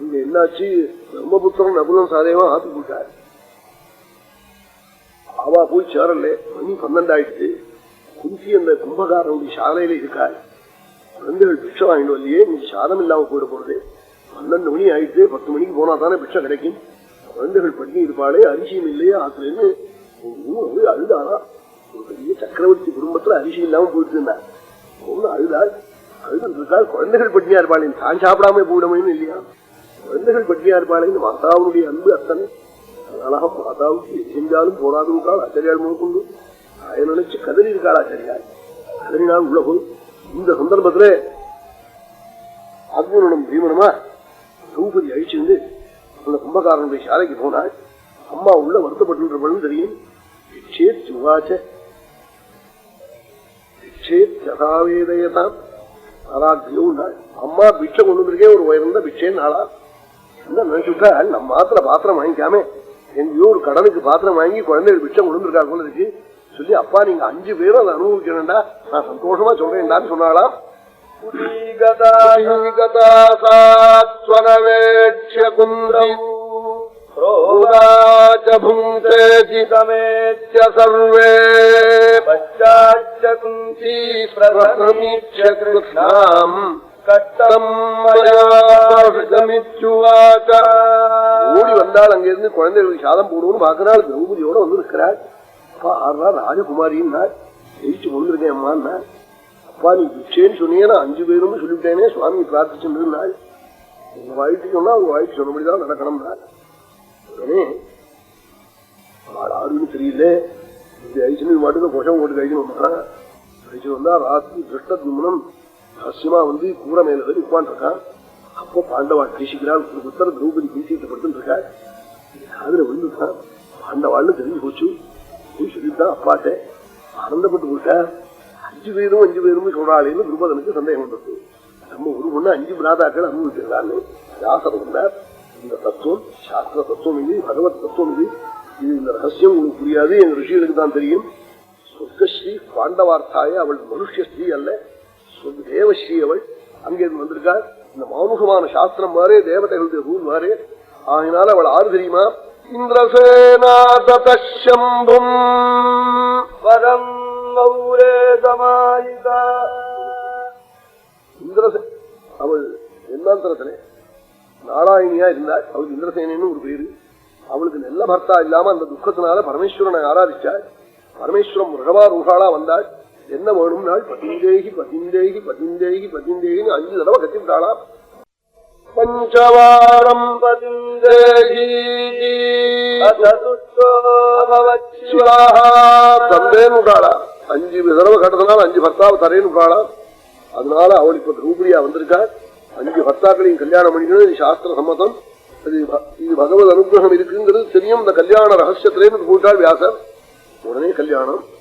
அங்க என்னாச்சு, பிரம்மபுத்திரன் நகுலன் சாதேவன் ஆத்து போட்டார். அவா போய் சேரல, மணி 12 ஆயிடுச்சு. குந்தி அந்த கும்பகாரனுடைய சாலையில இருக்காள். குழந்தைகள் பிக்ஷை வாங்கிட்டு வரலையே, நீ சாதம் இல்லாம போயிட போறது. 12 மணி ஆயிடுச்சு, 10 மணிக்கு போனா தானே பிக்ஷை கிடைக்கும். குழந்தைகள் பண்ணி இருப்பாளே, அரிசியும் இல்லையா ஆத்துலன்னு அழுதானா. ஒரு பெரிய சக்கரவர்த்தி குடும்பத்துல அரிசி இல்லாம போயிட்டு இருந்தா ஒண்ணு அழுதாள். அழுது இருக்காள். குழந்தைகள் பட்டினியா இருப்பாளேன்னு, தான் சாப்பிடாம போயிடமைன்னு இல்லையா, குழந்தைகள் பட்டினியா இருப்பாளேன்னு மாதாவுடைய அன்பு அத்தனை. அதனால மாதாவுக்கு எது செஞ்சாலும் போராது இருக்காள். ஆச்சரியால் முழுக்கொண்டு அதை நினைச்சு கதறி இருக்காள். ஆச்சரியால் கதறினால் உள்ள போய் இந்த சந்தர்ப்பத்துல அர்ஜுனனும் பீமனுமா திரௌபதி அழிச்சிருந்து அந்த கும்பகாரனுடைய சாலைக்கு போனாள். அம்மா உள்ள வருத்தப்பட்டு தெரியும். யதாவேதயதான் அராத்தியோன்னாள். அம்மா பிட்சை கொண்டு வந்திருக்கேன், ஒரு உயர்ந்த பிட்சைன்னு ஆளா என்ன நினைச்சுட்டா, நம்ம மாத்திர பாத்திரம் வாங்கிக்காம எங்கேயோ ஒரு கடனுக்கு பாத்திரம் வாங்கி குழந்தைகள் பிட்சை கொண்டு வந்திருக்கா போல இருக்கு சொல்லி, அப்பா நீங்க 5 பேரும் அதை அனுபவிக்கணும்டா, நான் சந்தோஷமா சொல்றேன்டான்னு சொன்னாலாம். ஓடி வந்தால் அங்கிருந்து குழந்தைகளுக்கு சாதம் போடுவோம்னு பாக்குறாள். திரௌபதியோட வந்து இருக்கிறாள். அப்பா ஆறா ராஜகுமாரின்னா ஜெயிச்சு கொண்டிருக்கேன் அம்மான்னா. அப்பா நீ பிச்சேன்னு சொன்னீங்கன்னா 5 பேரும் சொல்லிவிட்டேனே, சுவாமி பிரார்த்திச்சுருந்தாள். உங்க வாழ்க்கை சொன்னா உங்க வாழ்க்கை சொன்னபடிதான் நடக்கணும்னா. உடனே ஆறுன்னு தெரியல, இது ஐசனு மாட்டுக்கு கொஷம் போட்டு கழிக்கணும். கழிச்சு வந்தா ராத்திரி திருஷ்டத்யும்னம் ரகசியமா வந்து கூரை மேல ஏறி உட்காந்துருக்கான். அப்போ பாண்டவா பேசிக்கிறாள். புத்தர் திரௌபதி பேசிட்டு படுத்துட்டு இருக்காள். அதுல விழுந்துட்டான். பாண்டவாள்னு தெரிஞ்சு போச்சு. போய் சொல்லிவிட்டான் அப்பாட்ட. ஆனந்தப்பட்டு போட்டா. 5 பேரும் சொல்றாளேன்னு துருபதனுக்கு சந்தேகம் வந்தது. நம்ம ஒரு பொண்ணு 5 பிராதாக்கள் அனுபவிச்சிருக்கான்னு வியாசர் வந்தார். இந்த தத்துவம் சாஸ்திர தத்துவம் இது, பகவத் தத்துவம் இது. இது இந்த ரகசியம் உங்களுக்கு புரியாது, எங்க ரிஷிகளுக்கு தான் தெரியும். சொர்க்கஸ்ரீ பாண்டவார்த்தாய, அவள் மனுஷஸ்ரீ அல்ல, தேவஸ்ரீ. அவள் அங்கிருந்து வந்திருக்காள். இந்த மானுஷமான சாஸ்திரம் மாறே, தேவதைகளுடைய ரூல் மாறே. ஆகினால அவள் ஆறு தெரியுமா? இந்திரசேனாதம் வரம் அவள் என்னாந்தரத்திலே நாராயணியா இருந்தாள். அவளுக்கு இந்திரசேனன்னு ஒரு பேரு. அவளுக்கு நல்ல பர்த்தா இல்லாம அந்த துக்கத்தினால பரமேஸ்வரனை ஆராதிச்சாள். பரமேஸ்வரம் ருஷபா ரூஷாளா வந்தாள். என்ன வேணும் நாள் பதிந்தேகி பதிந்தேகி பதிந்தேகி பதிந்தேகின்னு 5 தடவை கத்திவிட்டாளாம். பஞ்சவாரம் பதிந்தேகி தந்தேன்னு விட்டாளா. 5 தடவை கட்டதுனால 5 பர்த்தாவை தரேன்னு விட்டாளா. அதனால அவள் இப்ப திரௌபதியா வந்திருக்காள். 5 பர்த்தாக்களையும் கல்யாணம் பண்ணிக்கணும். சாஸ்திர சம்மதம். இது பகவத் அனுகிரகம் இருக்குங்கிறது தெரியும். இந்த கல்யாண ரகசியத்திலே போயிட்டாள் வியாசர். உடனே கல்யாணம்.